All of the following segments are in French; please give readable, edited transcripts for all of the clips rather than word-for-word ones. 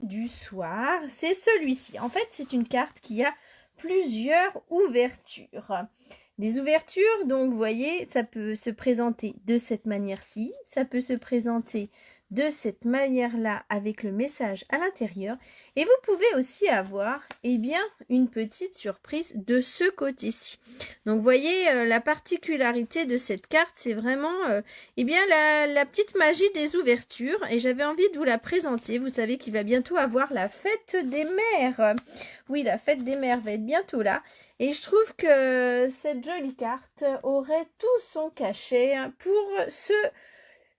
du soir, c'est celui-ci. En fait, c'est une carte qui a plusieurs ouvertures. Des ouvertures, donc vous voyez, ça peut se présenter de cette manière-ci, ça peut se présenter de cette manière-là avec le message à l'intérieur. Et vous pouvez aussi avoir, eh bien, une petite surprise de ce côté-ci. Donc vous voyez, la particularité de cette carte, c'est vraiment eh bien, la petite magie des ouvertures. Et j'avais envie de vous la présenter. Vous savez qu'il va bientôt avoir la fête des mères. Oui, la fête des mères va être bientôt là. Et je trouve que cette jolie carte aurait tout son cachet pour ce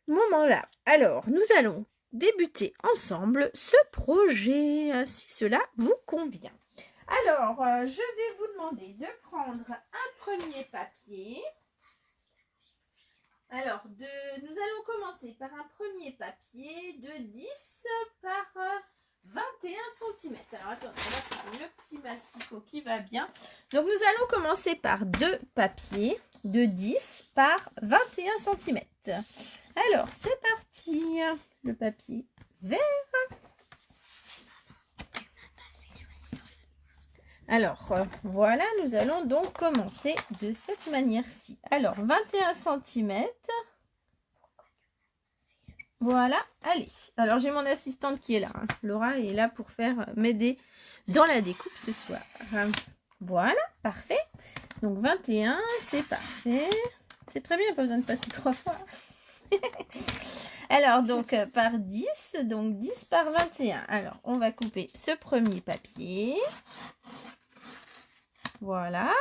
moment-là. Alors, nous allons débuter ensemble ce projet, si cela vous convient. Alors, je vais vous demander de prendre un premier papier. Alors, nous allons commencer par un premier papier de 10 par 21 cm. Alors, attendez, on va prendre le petit massifo qui va bien. Donc, nous allons commencer par deux papiers de 10 par 21 cm. Alors, c'est parti. Le papier vert. Alors, voilà, nous allons donc commencer de cette manière-ci. Alors, 21 cm. Voilà, allez. Alors, j'ai mon assistante qui est là. Hein. Laura est là pour m'aider dans la découpe ce soir. Voilà, parfait. Donc, 21, c'est parfait. C'est très bien, pas besoin de passer 3 fois. Alors, donc, par 10, donc 10 par 21. Alors, on va couper ce premier papier. Voilà,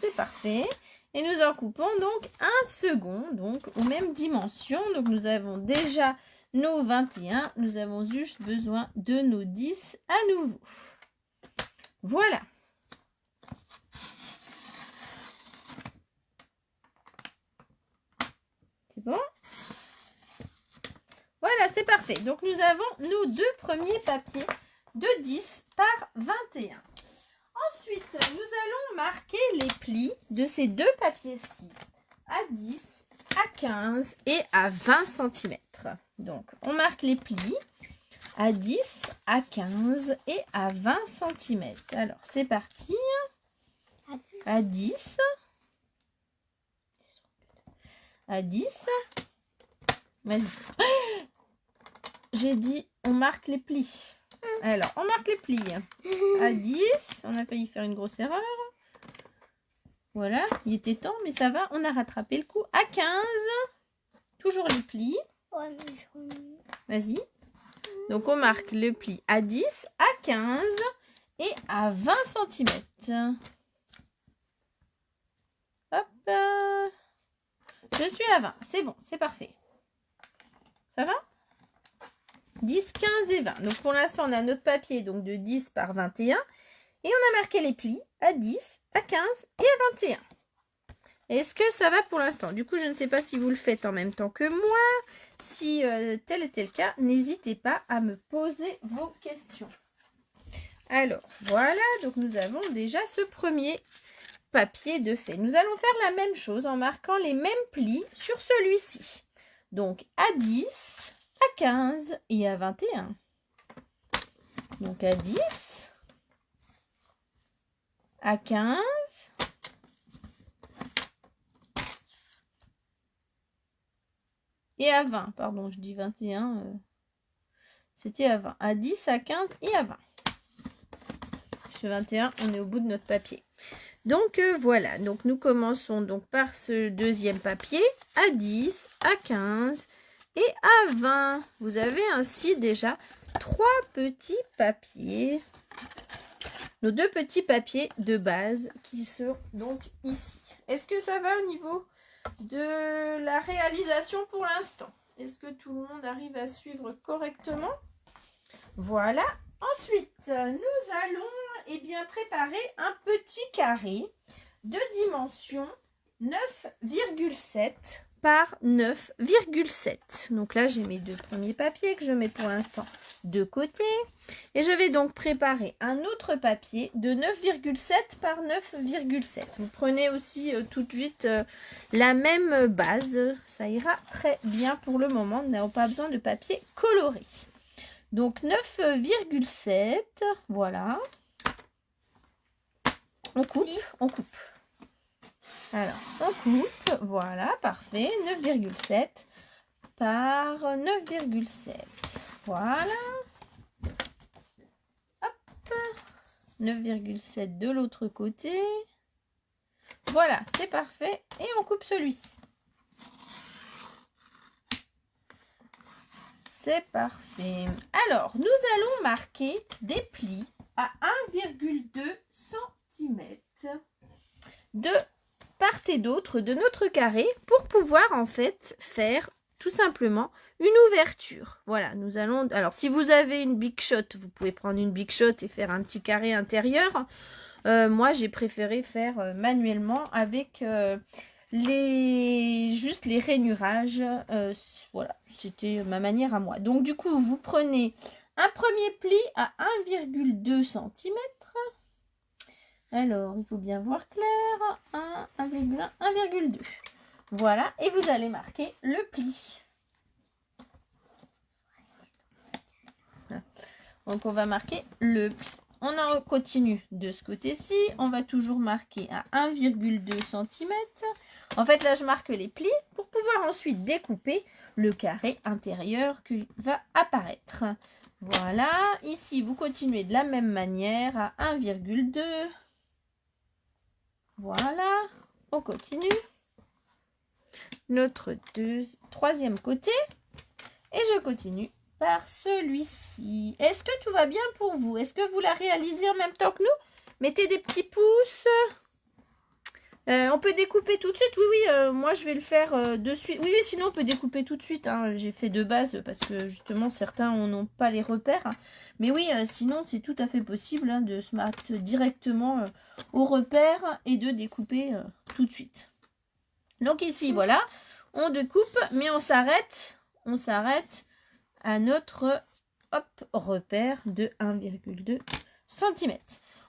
c'est parfait. Et nous en coupons donc un second, donc aux mêmes dimensions. Donc, nous avons déjà nos 21. Nous avons juste besoin de nos 10 à nouveau. Voilà. C'est bon? Voilà, c'est parfait. Donc, nous avons nos deux premiers papiers de 10 par 21. Ensuite, nous allons marquer les plis de ces deux papiers-ci à 10, à 15 et à 20 cm. Donc, on marque les plis à 10, à 15 et à 20 cm. Alors, c'est parti. À 10. À 10. Vas-y. J'ai dit, on marque les plis. Alors, on marque les plis. À 10, on a failli faire une grosse erreur. Voilà, il était temps, mais ça va, on a rattrapé le coup. À 15, toujours les plis. Vas-y. Donc, on marque le pli à 10, à 15 et à 20 cm. Hop. Je suis à 20. C'est bon, c'est parfait. Ça va ? 10, 15 et 20. Donc, pour l'instant, on a notre papier donc de 10 par 21. Et on a marqué les plis à 10, à 15 et à 21. Est-ce que ça va pour l'instant? Du coup, je ne sais pas si vous le faites en même temps que moi. Si tel était le cas, n'hésitez pas à me poser vos questions. Alors, voilà. Donc, nous avons déjà ce premier papier de fait. Nous allons faire la même chose en marquant les mêmes plis sur celui-ci. Donc, à 10, à 15 et à 21. Donc, à 10, à 15 et à 20. Pardon, je dis 21. C'était à 20. À 10, à 15 et à 20. Sur 21, on est au bout de notre papier. Donc, voilà. Donc, nous commençons donc par ce deuxième papier à 10, à 15 et à 20. Vous avez ainsi déjà 3 petits papiers. Nos 2 petits papiers de base qui sont donc ici. Est-ce que ça va au niveau de la réalisation pour l'instant? Est-ce que tout le monde arrive à suivre correctement? Voilà. Ensuite, nous allons préparer un petit carré de dimension 9,7 par 9,7. Donc là, j'ai mes 2 premiers papiers que je mets pour l'instant de côté. Et je vais donc préparer un autre papier de 9,7 par 9,7. Vous prenez aussi tout de suite la même base. Ça ira très bien pour le moment. Nous n'avons pas besoin de papier coloré. Donc 9,7. Voilà. On coupe, on coupe. Alors, on coupe. Voilà, parfait. 9,7 par 9,7. Voilà. Hop. 9,7 de l'autre côté. Voilà, c'est parfait. Et on coupe celui-ci. C'est parfait. Alors, nous allons marquer des plis à 1,2 cm de part et d'autre de notre carré pour pouvoir en fait faire tout simplement une ouverture. Voilà, nous allons... Alors, si vous avez une Big Shot, vous pouvez prendre une Big Shot et faire un petit carré intérieur. Moi, j'ai préféré faire manuellement avec juste les rainurages. Voilà, c'était ma manière à moi. Donc, du coup, vous prenez un premier pli à 1,2 cm. Alors, il faut bien voir clair. 1,1, 1,2. Voilà, et vous allez marquer le pli. Donc, on va marquer le pli. On en continue de ce côté-ci. On va toujours marquer à 1,2 cm. En fait, là, je marque les plis pour pouvoir ensuite découper le carré intérieur qui va apparaître. Voilà. Ici, vous continuez de la même manière à 1,2. Voilà. On continue. Notre troisième côté. Et je continue par celui-ci. Est-ce que tout va bien pour vous? Est-ce que vous la réalisez en même temps que nous? Mettez des petits pouces. On peut découper tout de suite. Oui, oui, moi je vais le faire de suite. Oui, oui, sinon on peut découper tout de suite. Hein. J'ai fait de base parce que justement certains n'ont pas les repères. Mais oui, sinon c'est tout à fait possible hein, de se mettre directement au repère et de découper tout de suite. Donc ici, voilà, on découpe, mais on s'arrête à notre repère de 1,2 cm.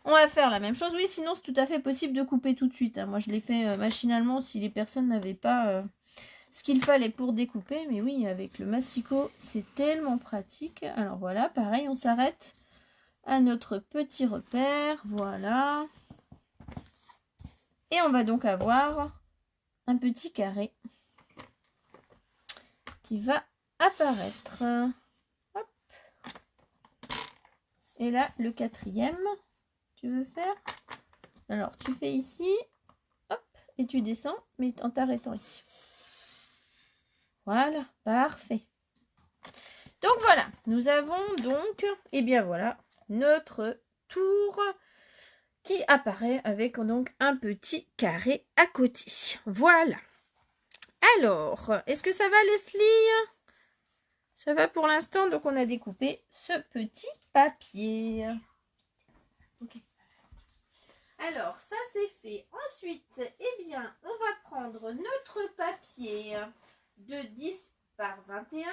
On va faire la même chose. Oui, sinon c'est tout à fait possible de couper tout de suite. Hein. Moi, je l'ai fait machinalement si les personnes n'avaient pas ce qu'il fallait pour découper. Mais oui, avec le massicot, c'est tellement pratique. Alors voilà, pareil, on s'arrête à notre petit repère. Voilà. Et on va donc avoir un petit carré qui va apparaître. Hop. Et là, le quatrième, tu veux faire? Alors, tu fais ici, hop, et tu descends, mais en t'arrêtant ici. Voilà, parfait. Donc voilà, nous avons donc, et bien voilà, notre tour qui apparaît avec donc un petit carré à côté. Voilà. Alors, est-ce que ça va, Leslie? Ça va pour l'instant, donc on a découpé ce petit papier. Ok. Alors, ça c'est fait. Ensuite, eh bien, on va prendre notre papier de 10 par 21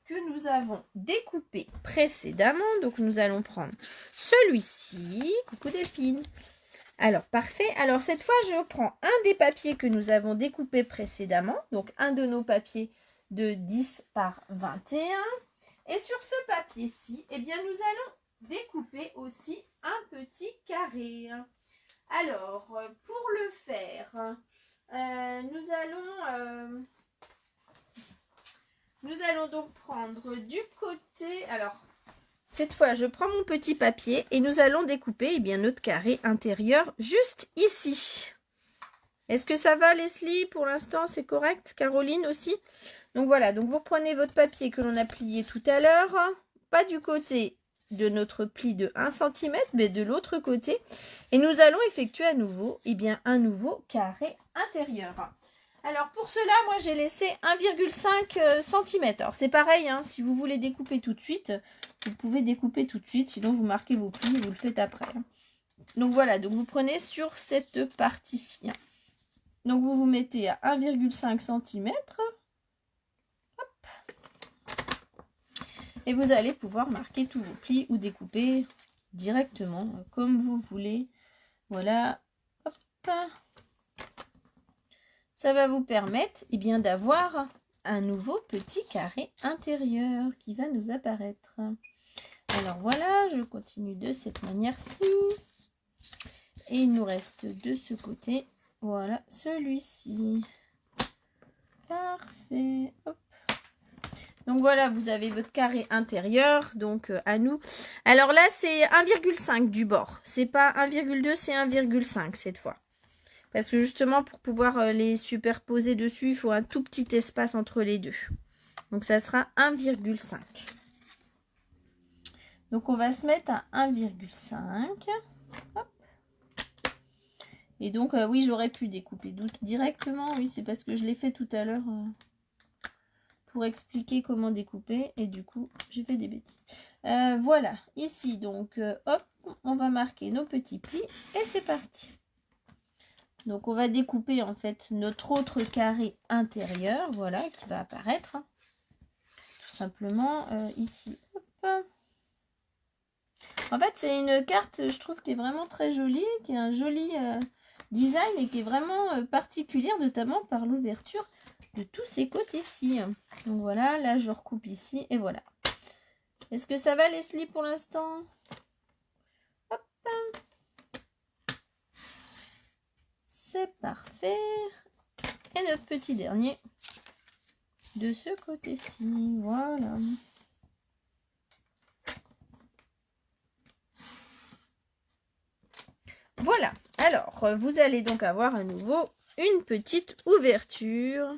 que nous avons découpé précédemment. Donc, nous allons prendre celui-ci. Coucou Delphine. Alors, parfait. Alors, cette fois, je prends un des papiers que nous avons découpé précédemment. Donc, un de nos papiers de 10 par 21. Et sur ce papier-ci, eh bien, nous allons découper aussi un petit carré. Alors, pour le faire, nous allons donc prendre du côté... Alors, cette fois, je prends mon petit papier et nous allons découper eh bien, notre carré intérieur juste ici. Est-ce que ça va, Leslie? Pour l'instant, c'est correct? Caroline aussi? Donc voilà, donc vous reprenez votre papier que l'on a plié tout à l'heure. Pas du côté de notre pli de 1 cm, mais de l'autre côté. Et nous allons effectuer à nouveau, eh bien, un nouveau carré intérieur. Alors pour cela, moi j'ai laissé 1,5 cm. Alors c'est pareil, hein, si vous voulez découper tout de suite, vous pouvez découper tout de suite, sinon vous marquez vos plis et vous le faites après. Donc voilà, donc vous prenez sur cette partie-ci. Donc vous vous mettez à 1,5 cm. Hop. Et vous allez pouvoir marquer tous vos plis ou découper directement comme vous voulez. Voilà. Hop. Ça va vous permettre eh bien, d'avoir un nouveau petit carré intérieur qui va nous apparaître. Alors voilà, je continue de cette manière-ci. Et il nous reste de ce côté, voilà, celui-ci. Parfait. Hop. Donc voilà, vous avez votre carré intérieur, donc à nous. Alors là, c'est 1,5 du bord. C'est pas 1,2, c'est 1,5 cette fois. Parce que justement, pour pouvoir les superposer dessus, il faut un tout petit espace entre les deux. Donc ça sera 1,5. Donc on va se mettre à 1,5. Hop. Et donc, oui, j'aurais pu découper directement. Oui, c'est parce que je l'ai fait tout à l'heure pour expliquer comment découper. Et du coup, j'ai fait des bêtises. Voilà, ici, donc, hop, on va marquer nos petits plis. Et c'est parti. Donc, on va découper, en fait, notre autre carré intérieur. Voilà, qui va apparaître. Tout simplement, ici. Hop. En fait, c'est une carte, je trouve, qui est vraiment très jolie. Qui est un joli... design et qui est vraiment particulière, notamment par l'ouverture de tous ces côtés-ci. Donc voilà, là je recoupe ici et voilà. Est-ce que ça va Leslie pour l'instant? Hop. C'est parfait. Et notre petit dernier de ce côté-ci. Voilà. Voilà. Alors, vous allez donc avoir à nouveau une petite ouverture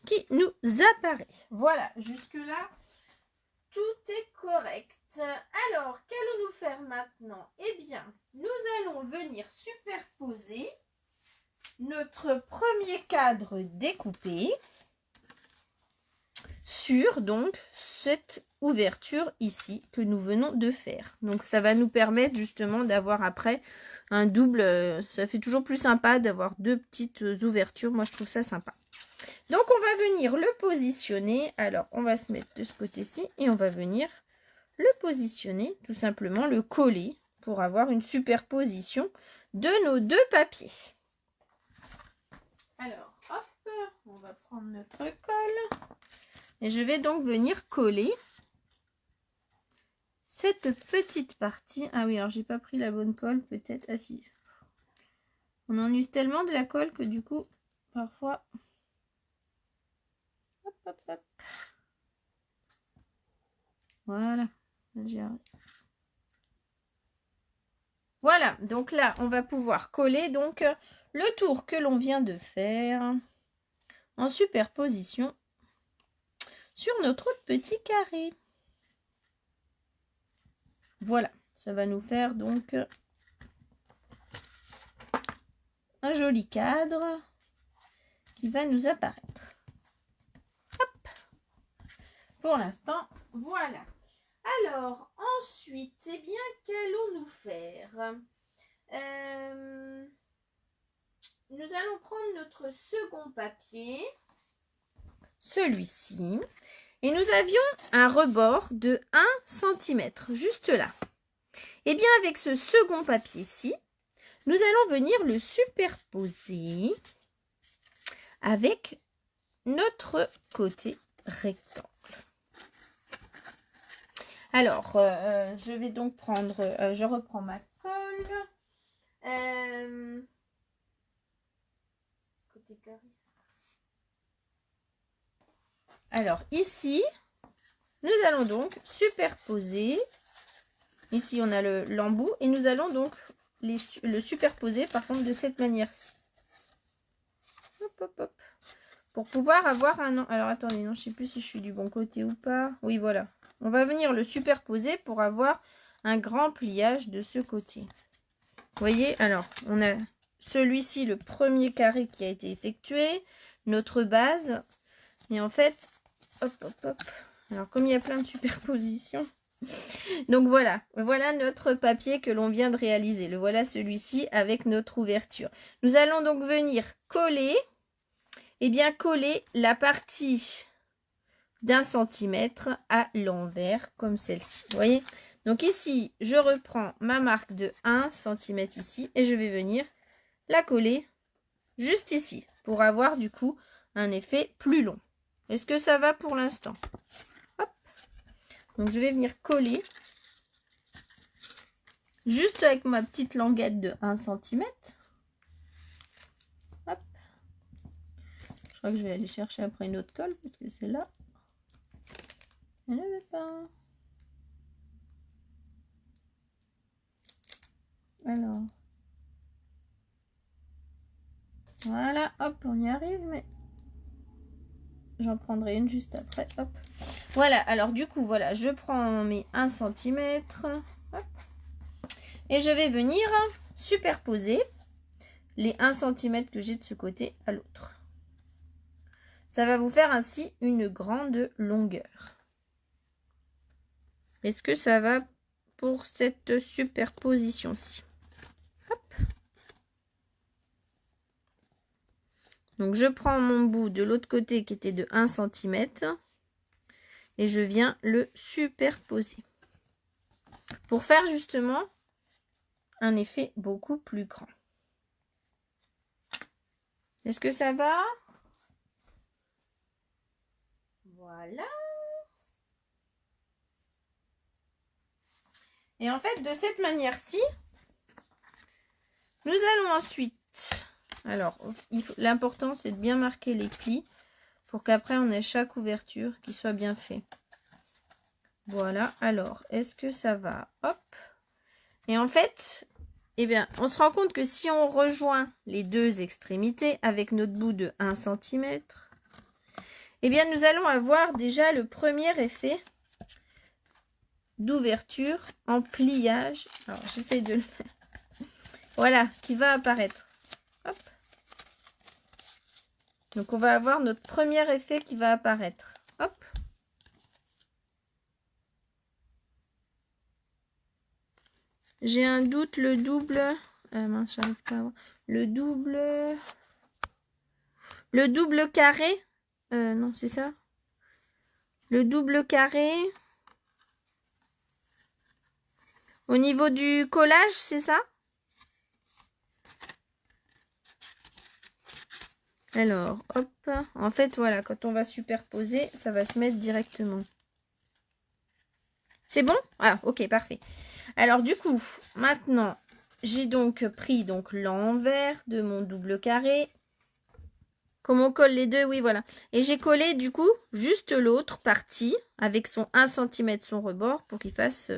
qui nous apparaît. Voilà, jusque-là, tout est correct. Alors, qu'allons-nous faire maintenant? Eh bien, nous allons venir superposer notre premier cadre découpé sur donc cette ouverture ici que nous venons de faire. Donc, ça va nous permettre justement d'avoir après un double. Ça fait toujours plus sympa d'avoir deux petites ouvertures. Moi, je trouve ça sympa. Donc, on va venir le positionner. Alors, on va se mettre de ce côté-ci et on va venir le positionner, tout simplement le coller pour avoir une superposition de nos deux papiers. Alors, hop, on va prendre notre colle et je vais donc venir coller cette petite partie. Ah oui, alors j'ai pas pris la bonne colle, peut-être. Ah si. On en use tellement de la colle que du coup, parfois... Hop, hop, hop. Voilà. Voilà, donc là, on va pouvoir coller donc le tour que l'on vient de faire en superposition sur notre autre petit carré. Voilà, ça va nous faire donc un joli cadre qui va nous apparaître. Hop. Pour l'instant, voilà. Alors, ensuite, eh bien, qu'allons-nous faire? Nous allons prendre notre second papier, celui-ci, et nous avions un rebord de 1 cm, juste là. Et bien, avec ce second papier-ci, nous allons venir le superposer avec notre côté rectangle. Alors, je vais donc prendre, je reprends ma colle. Côté carré. Alors, ici, nous allons donc superposer. Ici, on a l'embout et nous allons donc le superposer par contre de cette manière-ci. Hop, hop, hop. Pour pouvoir avoir un... Alors, attendez, non, je ne sais plus si je suis du bon côté ou pas. Oui, voilà. On va venir le superposer pour avoir un grand pliage de ce côté. Vous voyez, alors, on a celui-ci, le premier carré qui a été effectué, notre base. Et en fait, hop, hop, hop. Alors, comme il y a plein de superpositions. Donc, voilà. Voilà notre papier que l'on vient de réaliser. Le voilà celui-ci avec notre ouverture. Nous allons donc venir coller, et bien coller la partie d'1 centimètre à l'envers, comme celle-ci. Vous voyez? Donc ici, je reprends ma marque de 1 cm ici et je vais venir la coller juste ici pour avoir du coup un effet plus long. Est-ce que ça va pour l'instant? Hop. Donc je vais venir coller juste avec ma petite languette de 1 cm. Hop. Je crois que je vais aller chercher après une autre colle parce que c'est là. Elle n'avait pas. Alors. Voilà, hop, on y arrive, mais j'en prendrai une juste après. Hop. Voilà, alors du coup, voilà, je prends mes 1 cm. Hop. Et je vais venir superposer les 1 cm que j'ai de ce côté à l'autre. Ça va vous faire ainsi une grande longueur. Est-ce que ça va pour cette superposition-ci? Hop. Donc je prends mon bout de l'autre côté qui était de 1 cm et je viens le superposer pour faire justement un effet beaucoup plus grand. Est-ce que ça va? Voilà. Et en fait, de cette manière-ci, nous allons ensuite... Alors, l'important, c'est de bien marquer les plis pour qu'après, on ait chaque ouverture qui soit bien fait. Voilà. Alors, est-ce que ça va? Hop. Et en fait, eh bien, on se rend compte que si on rejoint les deux extrémités avec notre bout de 1 cm, eh bien, nous allons avoir déjà le premier effet d'ouverture en pliage. Alors, j'essaie de le faire. Voilà, qui va apparaître. Hop. Donc, on va avoir notre premier effet qui va apparaître. Hop. J'ai un doute, le double... mince, j'arrive pas à voir. Le double carré. Non, c'est ça. Le double carré. Au niveau du collage, c'est ça? Alors, hop. En fait, voilà, quand on va superposer, ça va se mettre directement. C'est bon? Ah, ok, parfait. Alors, du coup, maintenant, j'ai donc pris l'envers de mon double carré. Comme on colle les deux, oui, voilà. Et j'ai collé, du coup, juste l'autre partie avec son 1 cm son rebord pour qu'il fasse...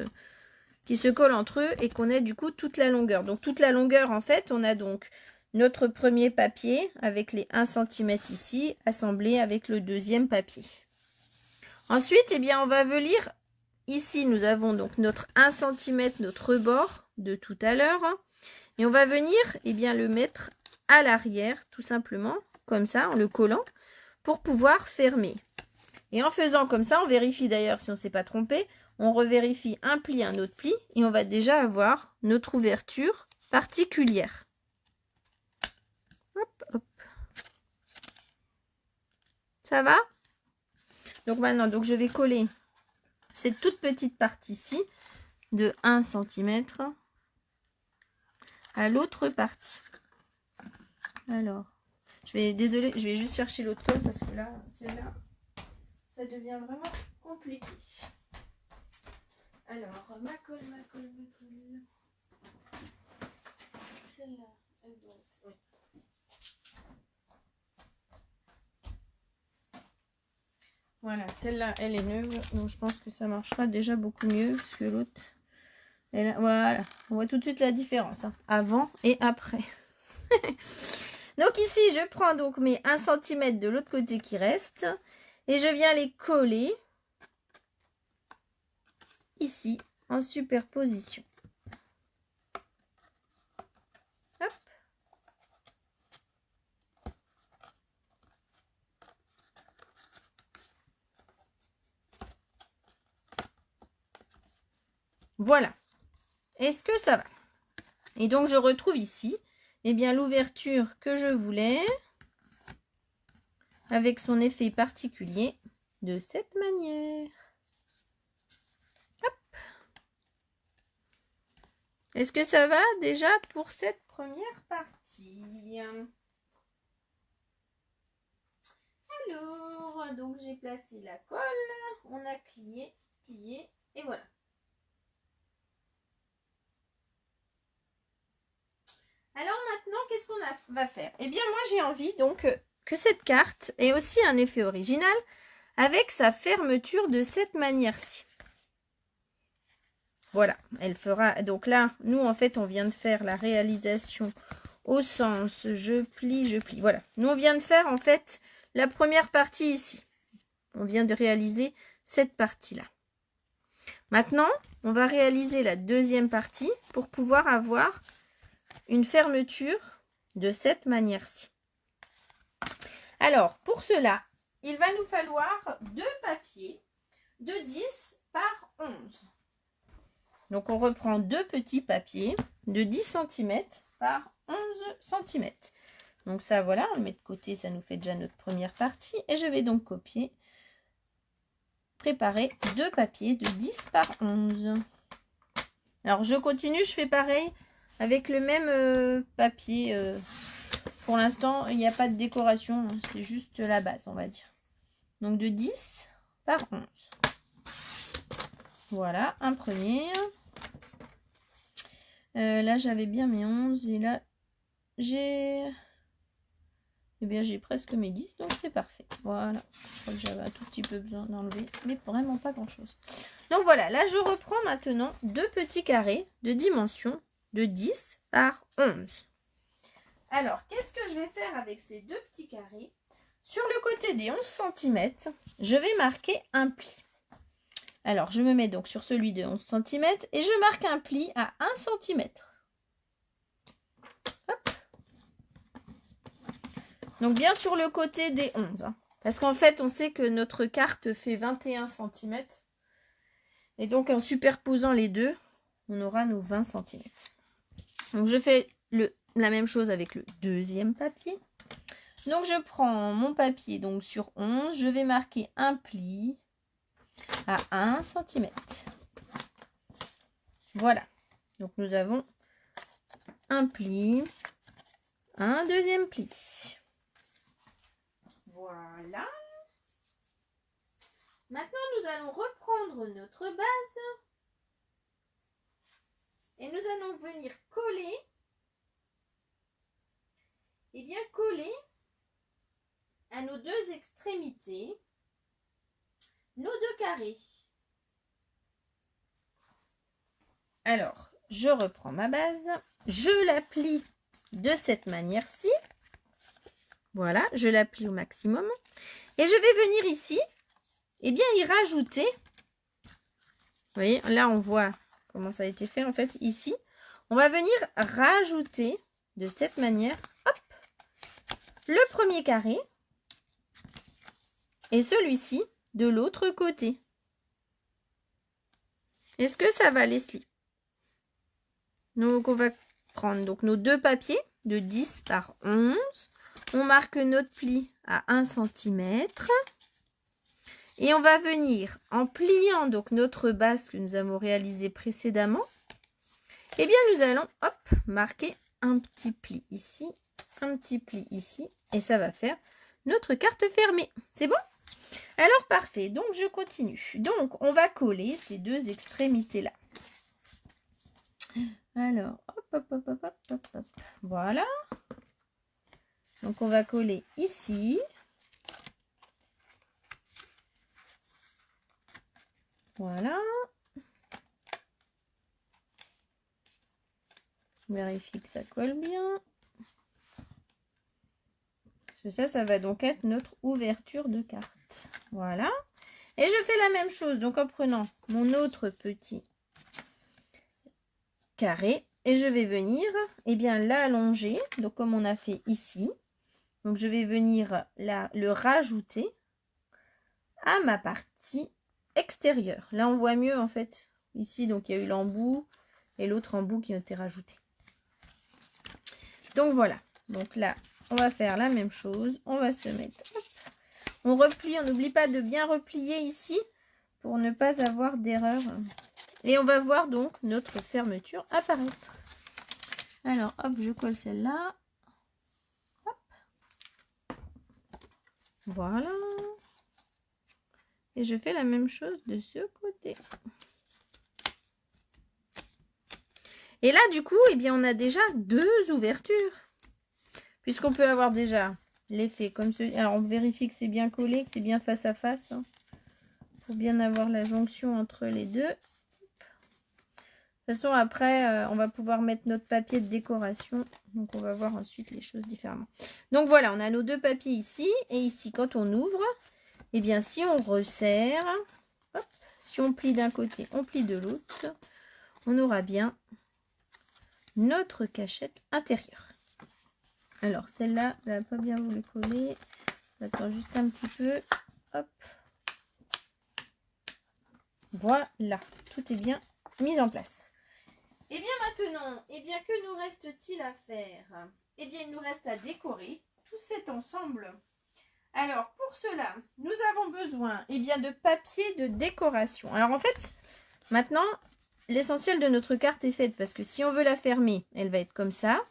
qui se collent entre eux et qu'on ait du coup toute la longueur. Donc toute la longueur, en fait, on a donc notre premier papier avec les 1 cm ici, assemblé avec le deuxième papier. Ensuite, eh bien, on va venir, ici, nous avons donc notre 1 cm, notre rebord de tout à l'heure. Et on va venir, eh bien, le mettre à l'arrière, tout simplement, comme ça, en le collant, pour pouvoir fermer. Et en faisant comme ça, on vérifie d'ailleurs si on ne s'est pas trompé, on revérifie un pli, un autre pli, et on va déjà avoir notre ouverture particulière. Hop, hop. Ça va? Donc maintenant, je vais coller cette toute petite partie-ci de 1 cm à l'autre partie. Alors, désolée, je vais juste chercher l'autre colle parce que là, celle-là, ça devient vraiment compliqué. Alors, ma colle. Celle-là, elle doit être... Oui. Voilà, celle-là, elle est neuve. Donc, je pense que ça marchera déjà beaucoup mieux que l'autre. Voilà, on voit tout de suite la différence. Hein, avant et après. Donc, ici, je prends donc mes 1 cm de l'autre côté qui reste. Et je viens les coller ici en superposition. Hop. Voilà. Est-ce que ça va? Et donc, je retrouve ici, eh bien, l'ouverture que je voulais avec son effet particulier de cette manière. Hop. Est-ce que ça va déjà pour cette première partie? Alors, donc j'ai placé la colle, on a plié plier et voilà. Alors maintenant, qu'est-ce qu'on va faire? Eh bien, moi, j'ai envie donc que cette carte ait aussi un effet original avec sa fermeture de cette manière-ci. Voilà, elle fera... Donc là, nous, en fait, on vient de faire la réalisation au sens je plie, je plie. Voilà, nous, on vient de faire, en fait, la première partie ici. On vient de réaliser cette partie-là. Maintenant, on va réaliser la deuxième partie pour pouvoir avoir une fermeture de cette manière-ci. Alors, pour cela, il va nous falloir 2 papiers de 10 par 11. Donc, on reprend 2 petits papiers de 10 cm par 11 cm. Donc ça, voilà, on le met de côté, ça nous fait déjà notre première partie. Et je vais donc préparer 2 papiers de 10 par 11. Alors, je continue, je fais pareil avec le même papier. Pour l'instant, il n'y a pas de décoration, c'est juste la base, on va dire. Donc, de 10 par 11. Voilà, un premier. Là, j'avais bien mes 11 et là, j'ai... Eh bien, j'ai presque mes 10, donc c'est parfait. Voilà, je crois que j'avais un tout petit peu besoin d'enlever, mais vraiment pas grand-chose. Donc voilà, là, je reprends maintenant 2 petits carrés de dimension de 10 par 11. Alors, qu'est-ce que je vais faire avec ces 2 petits carrés? Sur le côté des 11 cm, je vais marquer un pli. Alors, je me mets donc sur celui de 11 cm et je marque un pli à 1 cm. Hop. Donc, bien sur le côté des 11. Hein, parce qu'en fait, on sait que notre carte fait 21 cm. Et donc, en superposant les deux, on aura nos 20 cm. Donc, je fais la même chose avec le deuxième papier. Donc, je prends mon papier donc sur 11. Je vais marquer un pli à 1 cm. Voilà. Donc, nous avons un pli, un deuxième pli. Voilà. Maintenant, nous allons reprendre notre base. Et nous allons venir coller. Et bien coller à nos 2 extrémités nos 2 carrés. Alors, je reprends ma base, je la plie de cette manière-ci. Voilà, je la plie au maximum. Et je vais venir ici, et bien y rajouter. Vous voyez, là on voit comment ça a été fait en fait ici. On va venir rajouter de cette manière, hop, le premier carré. Et celui-ci de l'autre côté. Est-ce que ça va, Leslie? Donc, on va prendre donc, nos 2 papiers de 10 par 11. On marque notre pli à 1 cm. Et on va venir, en pliant donc notre base que nous avons réalisée précédemment, eh bien, nous allons, hop, marquer un petit pli ici, un petit pli ici. Et ça va faire notre carte fermée. C'est bon? Alors, parfait. Donc, je continue. Donc, on va coller ces 2 extrémités-là. Alors, hop, hop, hop, hop, hop, hop, hop. Voilà. Donc, on va coller ici. Voilà. Vérifie que ça colle bien. Parce que ça va donc être notre ouverture de carte. Voilà. Et je fais la même chose. Donc, en prenant mon autre petit carré. Et je vais venir, eh bien, l'allonger. Donc, comme on a fait ici. Donc, je vais venir le rajouter à ma partie extérieure. Là, on voit mieux, en fait. Ici, donc, il y a eu l'embout et l'autre embout qui a été rajouté. Donc, voilà. Donc, là, on va faire la même chose. On va se mettre... Hop, on replie. On n'oublie pas de bien replier ici pour ne pas avoir d'erreur. Et on va voir donc notre fermeture apparaître. Alors, hop, je colle celle-là. Hop. Voilà. Et je fais la même chose de ce côté. Et là, du coup, eh bien, on a déjà 2 ouvertures. Puisqu'on peut avoir déjà l'effet comme celui. Alors, on vérifie que c'est bien collé, que c'est bien face à face. Hein, pour bien avoir la jonction entre les deux. De toute façon, après, on va pouvoir mettre notre papier de décoration. Donc, on va voir ensuite les choses différemment. Donc, voilà, on a nos 2 papiers ici. Et ici, quand on ouvre, eh bien, si on resserre, hop, si on plie d'un côté, on plie de l'autre, on aura bien notre cachette intérieure. Alors, celle-là, elle n'a pas bien voulu coller. J'attends juste un petit peu. Hop. Voilà, tout est bien mis en place. Et bien maintenant, eh bien, que nous reste-t-il à faire? Eh bien, il nous reste à décorer tout cet ensemble. Alors, pour cela, nous avons besoin eh bien, de papier de décoration. Alors, en fait, maintenant, l'essentiel de notre carte est fait parce que si on veut la fermer, elle va être comme ça.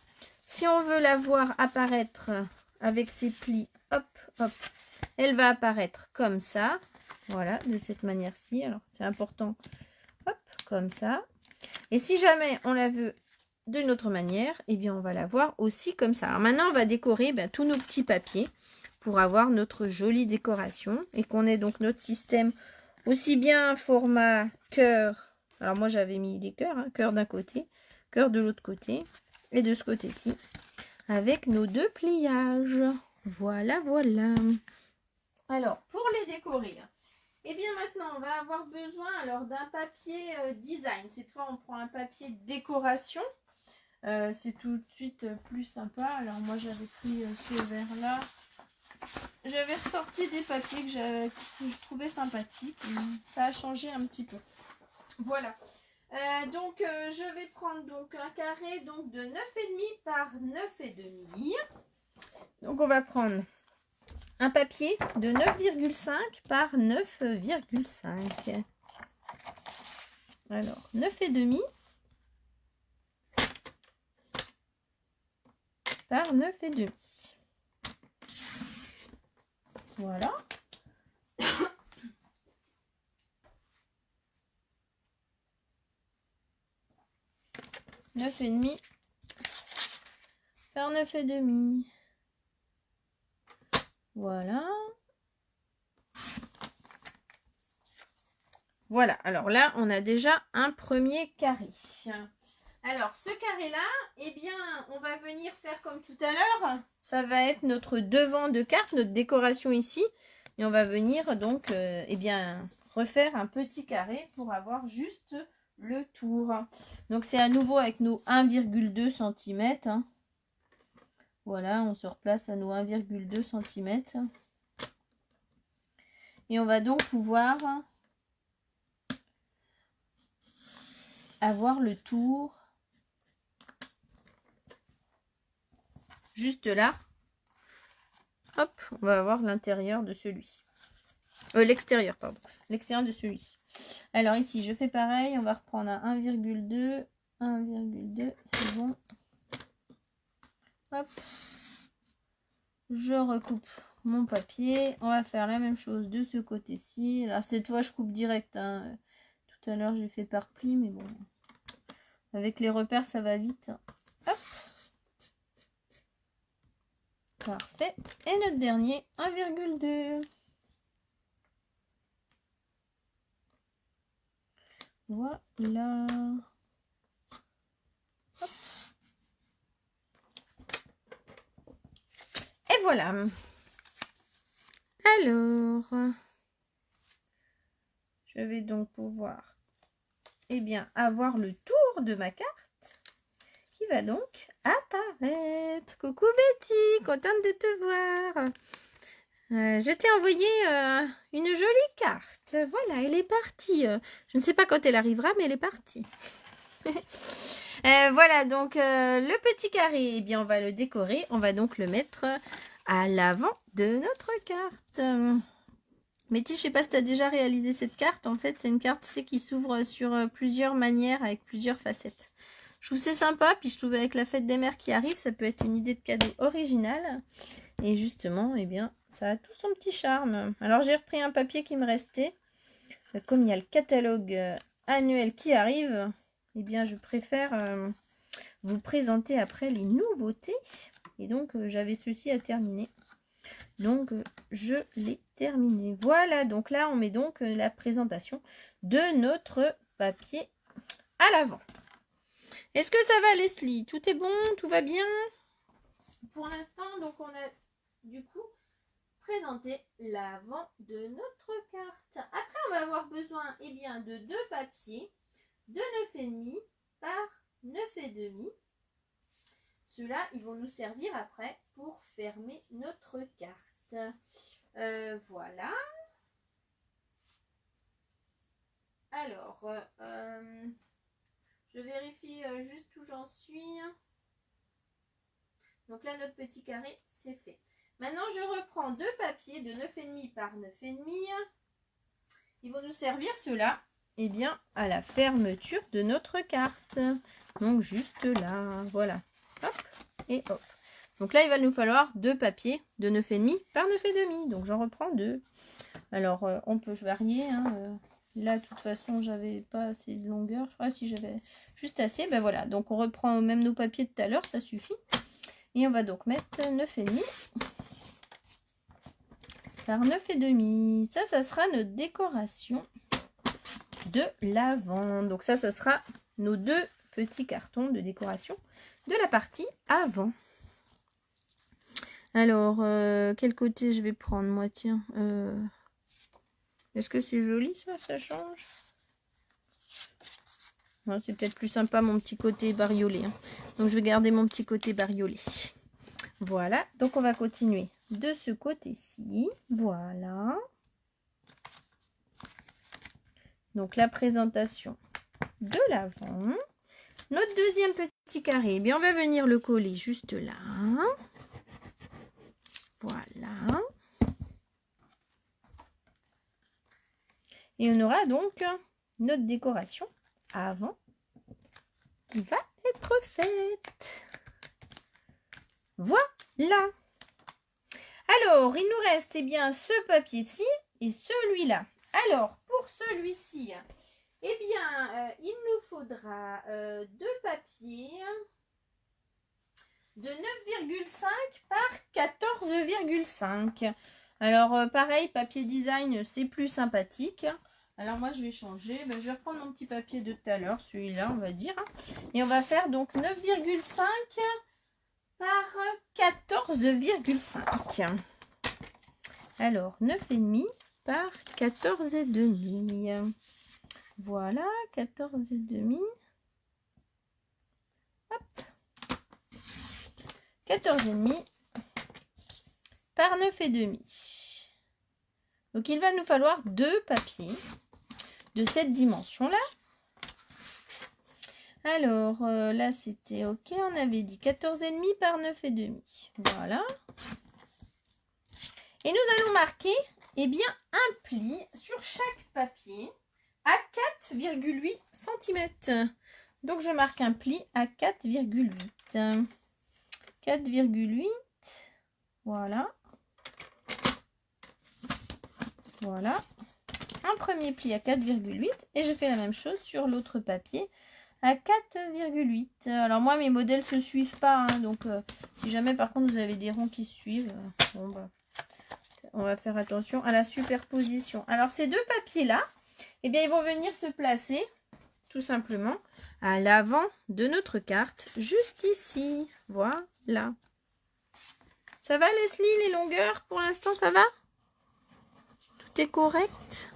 Si on veut la voir apparaître avec ses plis, hop, hop, elle va apparaître comme ça. Voilà, de cette manière-ci. Alors, c'est important, hop, comme ça. Et si jamais on la veut d'une autre manière, eh bien, on va la voir aussi comme ça. Alors maintenant, on va décorer tous nos petits papiers pour avoir notre jolie décoration et qu'on ait donc notre système aussi bien format cœur. Alors, moi, j'avais mis des cœurs, hein, cœur d'un côté, cœur de l'autre côté et de ce côté-ci avec nos 2 pliages. Voilà, voilà. Alors, pour les décorer, eh bien maintenant, on va avoir besoin alors d'un papier design. Cette fois, on prend un papier de décoration. C'est tout de suite plus sympa. Alors, moi, j'avais pris ce vert-là. J'avais ressorti des papiers que je trouvais sympathiques. Ça a changé un petit peu. Voilà. Donc, je vais prendre donc un carré donc, de 9,5 par 9,5. Donc, on va prendre un papier de 9,5 par 9,5. Alors, 9,5 par 9,5. Voilà. Neuf et demi par 9,5. Voilà. Voilà. Alors là, on a déjà un premier carré. Alors, ce carré-là, eh bien, on va venir faire comme tout à l'heure. Ça va être notre devant de carte, notre décoration ici. Et on va venir donc, eh bien, refaire un petit carré pour avoir juste le tour. Donc, c'est à nouveau avec nos 1,2 cm. Hein. Voilà, on se replace à nos 1,2 cm. Et on va donc pouvoir avoir le tour juste là. Hop, on va avoir l'intérieur de celui-ci. L'extérieur, pardon. L'extérieur de celui-ci. Alors ici, je fais pareil. On va reprendre à 1,2. 1,2, c'est bon. Hop. Je recoupe mon papier. On va faire la même chose de ce côté-ci. Alors cette fois, je coupe direct. Hein. Tout à l'heure, j'ai fait par pli, mais bon. Avec les repères, ça va vite. Hop. Parfait. Et notre dernier, 1,2. Voilà. Hop. Et voilà. Alors, je vais donc pouvoir avoir le tour de ma carte qui va donc apparaître. Coucou Betty, contente de te voir. Je t'ai envoyé une jolie carte. Voilà, elle est partie. Je ne sais pas quand elle arrivera, mais elle est partie. Voilà, donc le petit carré, eh bien, on va le décorer. On va donc le mettre à l'avant de notre carte. Betty, je ne sais pas si tu as déjà réalisé cette carte. En fait, c'est une carte qui s'ouvre sur plusieurs manières avec plusieurs facettes. Je trouve c'est sympa, puis je trouve avec la fête des mères qui arrive, ça peut être une idée de cadeau originale. Et justement, eh bien, ça a tout son petit charme. Alors j'ai repris un papier qui me restait. Comme il y a le catalogue annuel qui arrive, eh bien je préfère vous présenter après les nouveautés. Et donc j'avais ceci à terminer. Donc je l'ai terminé. Voilà, donc là on met donc la présentation de notre papier à l'avant. Est-ce que ça va, Leslie? Tout est bon? Tout va bien? Pour l'instant, donc on a du coup présenté l'avant de notre carte. Après, on va avoir besoin eh bien, de 2 papiers de 9,5 par 9,5. Ceux-là, ils vont nous servir après pour fermer notre carte. Voilà. Alors, je vérifie juste où j'en suis. Donc là, notre petit carré, c'est fait. Maintenant, je reprends 2 papiers de 9,5 par 9,5. Ils vont nous servir ceux-là, eh bien, à la fermeture de notre carte. Donc, juste là, voilà. Hop et hop. Donc là, il va nous falloir 2 papiers de 9,5 par 9,5. Donc, j'en reprends 2. Alors, on peut varier. Hein. Là, de toute façon, j'avais pas assez de longueur. Je crois que si j'avais juste assez, ben voilà. Donc, on reprend même nos papiers de tout à l'heure, ça suffit. Et on va donc mettre 9,5 par 9,5. Ça sera notre décoration de l'avant. Donc ça sera nos 2 petits cartons de décoration de la partie avant. Alors, quel côté je vais prendre, moi, tiens. Est-ce que c'est joli, ça change? Ouais, c'est peut-être plus sympa, mon petit côté bariolé. Hein. Donc, je vais garder mon petit côté bariolé. Voilà, donc on va continuer de ce côté-ci. Voilà. Donc, la présentation de l'avant. Notre deuxième petit carré, eh bien, on va venir le coller juste là. Voilà. Et on aura donc notre décoration avant qui va être faite. Voilà. Alors, il nous reste eh bien ce papier-ci et celui-là. Alors, pour celui-ci, eh bien, il nous faudra 2 papiers de 9,5 par 14,5. Alors, pareil, papier design, c'est plus sympathique. Alors, moi, je vais changer. Ben, je vais reprendre mon petit papier de tout à l'heure, celui-là, on va dire. Et on va faire donc 9,5 par 14,5. Alors, 9,5 par 14,5. Voilà, 14,5. Hop. 14,5 par 9,5. Donc, il va nous falloir 2 papiers de cette dimension-là. Alors, là, c'était OK. On avait dit 14,5 par 9,5. Voilà. Et nous allons marquer, eh bien, un pli sur chaque papier à 4,8 cm. Donc, je marque un pli à 4,8. 4,8. Voilà. Voilà. Un premier pli à 4,8. Et je fais la même chose sur l'autre papier à 4,8. Alors moi, mes modèles se suivent pas. Hein, donc, si jamais, par contre, vous avez des ronds qui se suivent, bon, bah, on va faire attention à la superposition. Alors, ces 2 papiers-là, eh bien, ils vont venir se placer, tout simplement, à l'avant de notre carte, juste ici. Voilà. Ça va, Leslie, les longueurs, pour l'instant, ça va? Tout est correct?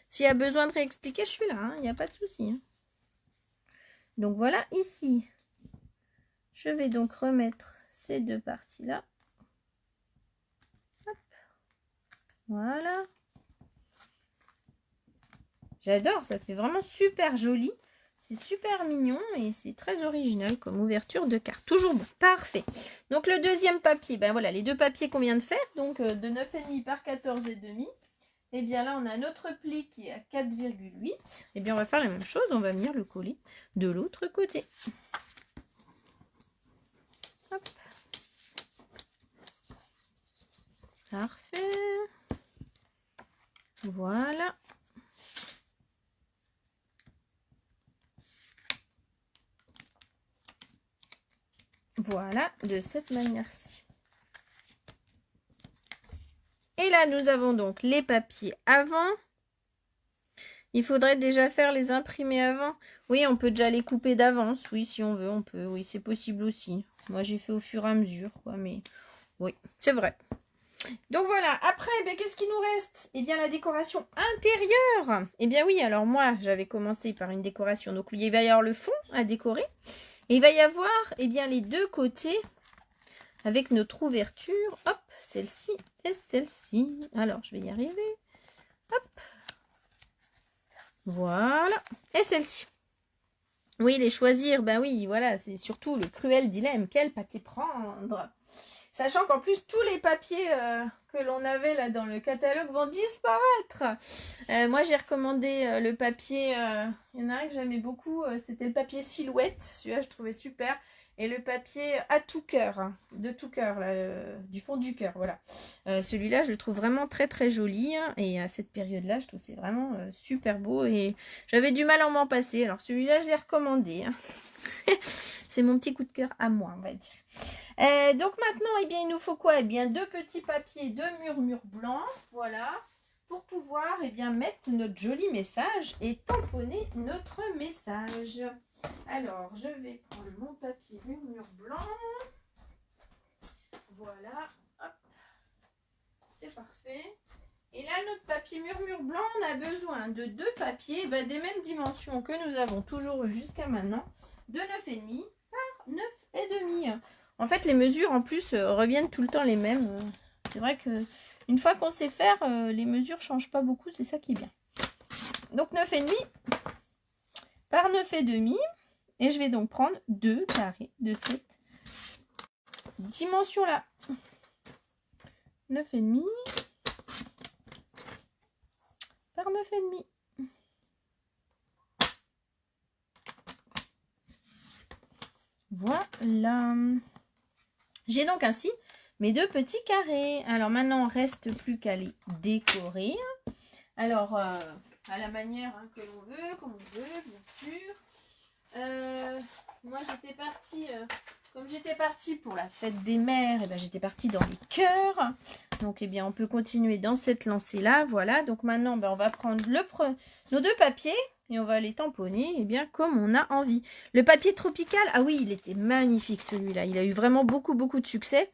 S'il y a besoin de réexpliquer, je suis là, il n'y a pas de souci. Hein. Donc voilà, ici, je vais donc remettre ces 2 parties-là. Voilà. J'adore, ça fait vraiment super joli. C'est super mignon et c'est très original comme ouverture de carte. Toujours bon, parfait. Donc le deuxième papier, ben voilà, les 2 papiers qu'on vient de faire, donc de 9,5 par 14,5. Et bien là, on a notre pli qui est à 4,8. Et bien, on va faire la même chose. On va venir le coller de l'autre côté. Hop. Parfait. Voilà. Voilà, de cette manière-ci. Et là, nous avons donc les papiers avant. Il faudrait déjà faire les imprimés avant. Oui, on peut déjà les couper d'avance. Oui, si on veut, on peut. Oui, c'est possible aussi. Moi, j'ai fait au fur et à mesure, quoi. Mais oui, c'est vrai. Donc voilà, après, qu'est-ce qu'il nous reste? Eh bien, la décoration intérieure. Eh bien oui, alors moi, j'avais commencé par une décoration. Donc, il va y avoir le fond à décorer. Et il va y avoir, eh bien, les deux côtés avec notre ouverture. Hop, celle-ci et celle-ci. Alors, je vais y arriver. Hop. Voilà. Et celle-ci. Oui, les choisir, ben oui, voilà, c'est surtout le cruel dilemme. Quel papier prendre? Sachant qu'en plus, tous les papiers que l'on avait là dans le catalogue vont disparaître. Moi, j'ai recommandé le papier, il y en a un que j'aimais beaucoup, c'était le papier Silhouette. Celui-là, je trouvais super. Et le papier à tout cœur, hein, de tout cœur, du fond du cœur, voilà. Celui-là, je le trouve vraiment très très joli. Hein, et à cette période-là, je trouve que c'est vraiment super beau. Et j'avais du mal à m'en passer. Alors celui-là, je l'ai recommandé. Hein. C'est mon petit coup de cœur à moi, on va dire. Donc maintenant, eh bien, il nous faut quoi? Eh bien, deux petits papiers de murmure blanc, voilà, pour pouvoir eh bien, mettre notre joli message et tamponner notre message. Alors, je vais prendre mon papier murmure blanc. Voilà, hop, c'est parfait. Et là, notre papier murmure blanc, on a besoin de deux papiers des mêmes dimensions que nous avons toujours jusqu'à maintenant, de 9,5 par 9,5. En fait, les mesures en plus reviennent tout le temps les mêmes. C'est vrai que une fois qu'on sait faire, les mesures ne changent pas beaucoup, c'est ça qui est bien. Donc 9,5 par 9,5. Et je vais donc prendre deux carrés de cette dimension-là. 9,5 par 9,5. Voilà. J'ai donc ainsi mes deux petits carrés. Alors maintenant, reste plus qu'à les décorer. Alors, à la manière que l'on veut, comme on veut, bien sûr. Moi, j'étais partie, comme j'étais partie pour la fête des mères, j'étais partie dans les cœurs. Donc, eh bien, on peut continuer dans cette lancée-là. Voilà, donc maintenant, on va prendre nos deux papiers. Et on va les tamponner, comme on a envie. Le papier tropical, ah oui, il était magnifique celui-là. Il a eu vraiment beaucoup de succès.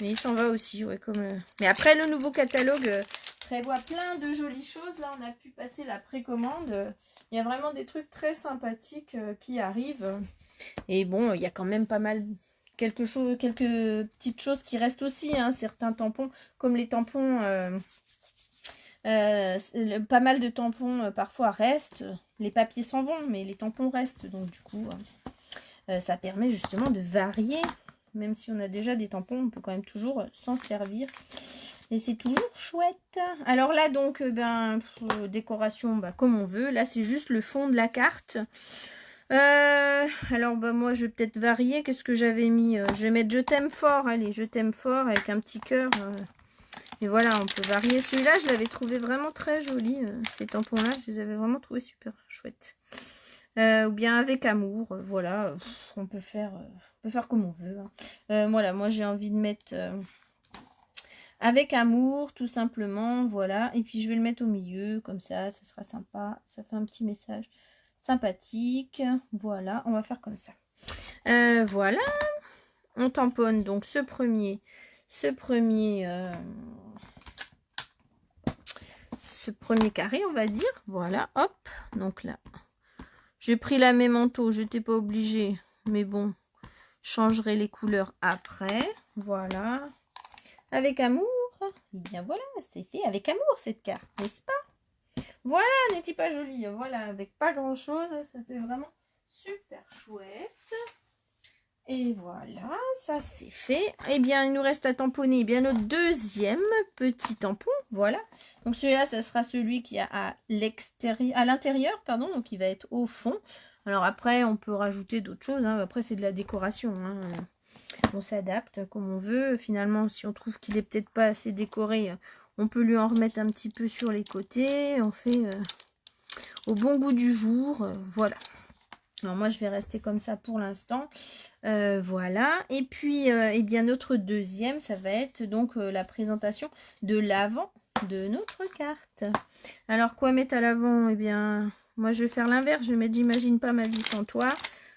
Mais il s'en va aussi, ouais, comme... Mais après, le nouveau catalogue prévoit plein de jolies choses. Là, on a pu passer la précommande. Il y a vraiment des trucs très sympathiques qui arrivent. Et bon, il y a quand même pas mal... quelques petites choses qui restent aussi. Hein, certains tampons, comme les tampons... pas mal de tampons parfois restent, les papiers s'en vont mais les tampons restent, donc du coup ça permet justement de varier, même si on a déjà des tampons, on peut quand même toujours s'en servir et c'est toujours chouette. Alors là donc décoration comme on veut, là c'est juste le fond de la carte. Alors moi je vais peut-être varier, qu'est-ce que j'avais mis, je vais mettre je t'aime fort, allez je t'aime fort avec un petit cœur. Et voilà, on peut varier. Celui-là, je l'avais trouvé vraiment très joli. Ces tampons-là, je les avais vraiment trouvés super chouettes. Ou bien avec amour. Voilà, on peut faire comme on veut. Hein. Voilà, moi j'ai envie de mettre avec amour, tout simplement. Voilà. Et puis je vais le mettre au milieu, comme ça sera sympa. Ça fait un petit message sympathique. Voilà, on va faire comme ça. Voilà. On tamponne donc ce premier carré, on va dire. Voilà, hop. Donc là, j'ai pris la même manteau, je n'étais pas obligée. Mais bon, je changerai les couleurs après. Voilà. Avec amour. Et bien voilà, c'est fait avec amour cette carte, n'est-ce pas? Voilà, n'est-il pas joli? Voilà, avec pas grand-chose, ça fait vraiment super chouette. Et voilà, ça c'est fait. Eh bien, il nous reste à tamponner notre deuxième petit tampon. Voilà. Donc celui-là, ça sera celui qui a à l'intérieur, pardon, donc il va être au fond. Alors après, on peut rajouter d'autres choses, hein. Après c'est de la décoration, hein. On s'adapte comme on veut. Finalement, si on trouve qu'il est peut-être pas assez décoré, on peut lui en remettre un petit peu sur les côtés. On fait au bon goût du jour, voilà. Alors moi, je vais rester comme ça pour l'instant. Voilà. Et puis, eh bien, notre deuxième, ça va être donc la présentation de l'avant de notre carte. Alors, quoi mettre à l'avant? Eh bien, moi, je vais faire l'inverse. Je vais mettre J'imagine pas ma vie sans toi.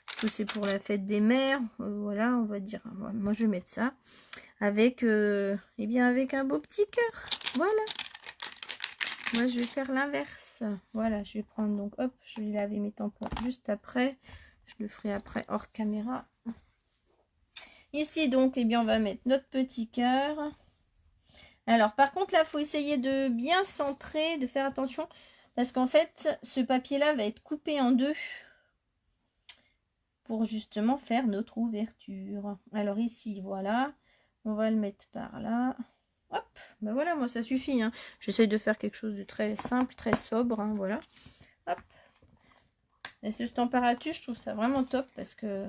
Parce que c'est pour la fête des mères. Voilà, on va dire. Moi, je vais mettre ça. Avec, eh bien, avec un beau petit cœur. Voilà. Moi, je vais faire l'inverse. Voilà, je vais prendre donc, hop, je vais laver mes tampons juste après. Je le ferai après hors caméra. Ici, donc, eh bien, on va mettre notre petit cœur. Alors, par contre, là, il faut essayer de bien centrer, de faire attention. Parce qu'en fait, ce papier-là va être coupé en deux. Pour justement faire notre ouverture. Alors ici, voilà. On va le mettre par là. Hop, ben voilà, moi ça suffit, hein. J'essaye de faire quelque chose de très simple, très sobre, hein, voilà. Hop. Et ce Stamparatus, je trouve ça vraiment top parce que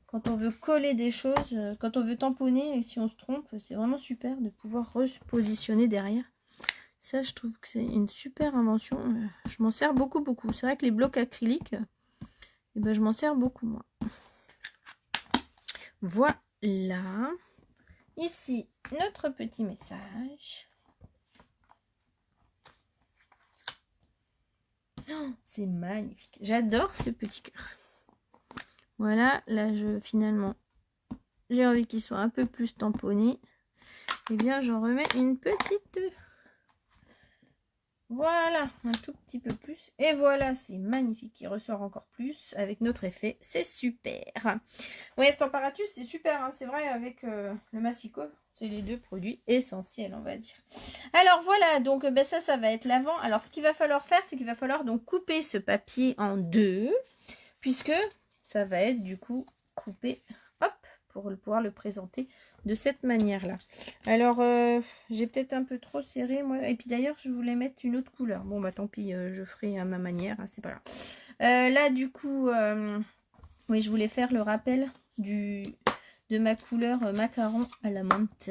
quand on veut coller des choses, quand on veut tamponner, et si on se trompe, c'est vraiment super de pouvoir repositionner derrière. Ça, je trouve que c'est une super invention. Je m'en sers beaucoup, beaucoup. C'est vrai que les blocs acryliques, eh ben, je m'en sers beaucoup, moi. Voilà. Ici, notre petit message. Oh, c'est magnifique. J'adore ce petit cœur. Voilà, là, finalement, j'ai envie qu'il soit un peu plus tamponné. Eh bien, j'en remets une petite. Voilà, un tout petit peu plus. Et voilà, c'est magnifique. Il ressort encore plus avec notre effet. C'est super. Oui, Stamparatus, c'est super. Hein, c'est vrai, avec le Massico, c'est les deux produits essentiels, on va dire. Alors voilà, donc ben, ça va être l'avant. Alors, ce qu'il va falloir faire, c'est qu'il va falloir donc couper ce papier en deux. Puisque ça va être du coup coupé, hop, pour pouvoir le présenter de cette manière-là. Alors, j'ai peut-être un peu trop serré, moi. Et puis d'ailleurs, je voulais mettre une autre couleur. Bon, bah tant pis, je ferai à ma manière, hein, c'est pas grave. Là, du coup, oui, je voulais faire le rappel de ma couleur macaron à la menthe.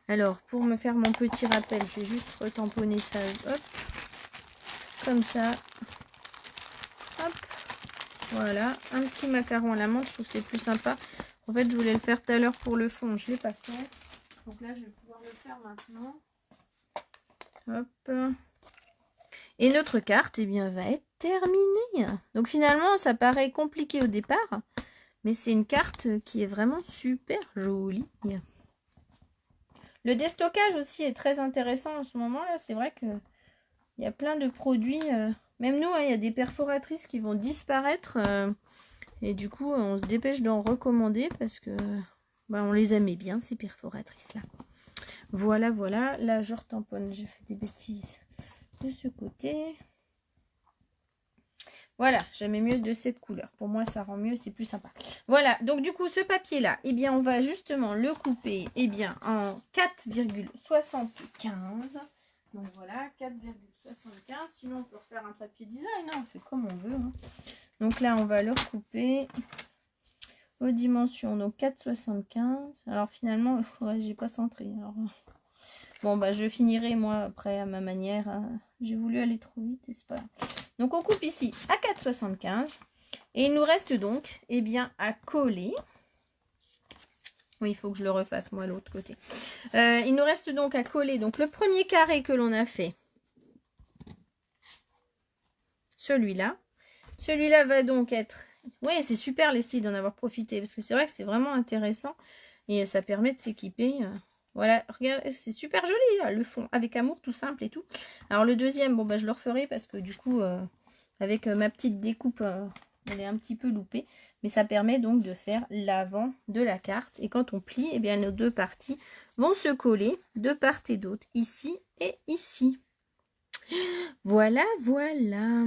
Alors, pour me faire mon petit rappel, je vais juste retamponner ça, hop, comme ça. Hop, voilà, un petit macaron à la menthe, je trouve que c'est plus sympa. En fait, je voulais le faire tout à l'heure pour le fond, je ne l'ai pas fait. Donc là, je vais pouvoir le faire maintenant. Hop. Et notre carte, eh bien, va être terminée. Donc finalement, ça paraît compliqué au départ. Mais c'est une carte qui est vraiment super jolie. Le déstockage aussi est très intéressant en ce moment-là. C'est vrai qu'il y a plein de produits. Même nous, hein, il y a des perforatrices qui vont disparaître. Et du coup, on se dépêche d'en recommander parce que bah, on les aimait bien, ces perforatrices-là. Voilà, voilà. Là, je retamponne. J'ai fait des bêtises de ce côté. Voilà, j'aimais mieux de cette couleur. Pour moi, ça rend mieux, c'est plus sympa. Voilà, donc du coup, ce papier-là, eh bien, on va justement le couper eh bien, en 4,75. Donc voilà, 4,75. Sinon, on peut refaire un papier design, hein, on fait comme on veut. Hein. Donc là, on va le recouper aux dimensions. Donc 4,75. Alors finalement, ouais, j'ai pas centré. Alors, bon, bah, je finirai moi après à ma manière. Hein. J'ai voulu aller trop vite, c'est pas grave. Donc on coupe ici à 4,75 et il nous reste donc eh bien à coller. Oui, il faut que je le refasse moi l'autre côté. Il nous reste donc à coller donc le premier carré que l'on a fait. Celui-là. Celui-là va donc être... Oui, c'est super Leslie d'en avoir profité parce que c'est vrai que c'est vraiment intéressant et ça permet de s'équiper. Voilà, regarde, c'est super joli là, le fond, avec amour, tout simple et tout. Alors le deuxième, bon bah je le referai parce que du coup, avec ma petite découpe, elle est un petit peu loupée. Mais ça permet donc de faire l'avant de la carte. Et quand on plie, eh bien nos deux parties vont se coller de part et d'autre, ici et ici. Voilà, voilà.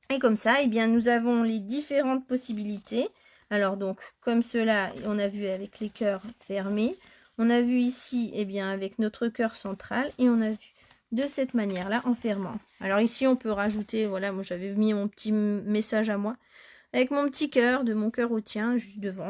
Et comme ça, eh bien nous avons les différentes possibilités. Alors donc, comme cela, on a vu avec les cœurs fermés. On a vu ici, eh bien, avec notre cœur central. Et on a vu de cette manière-là en fermant. Alors ici, on peut rajouter, voilà, moi j'avais mis mon petit message à moi, avec mon petit cœur, de mon cœur au tien, juste devant.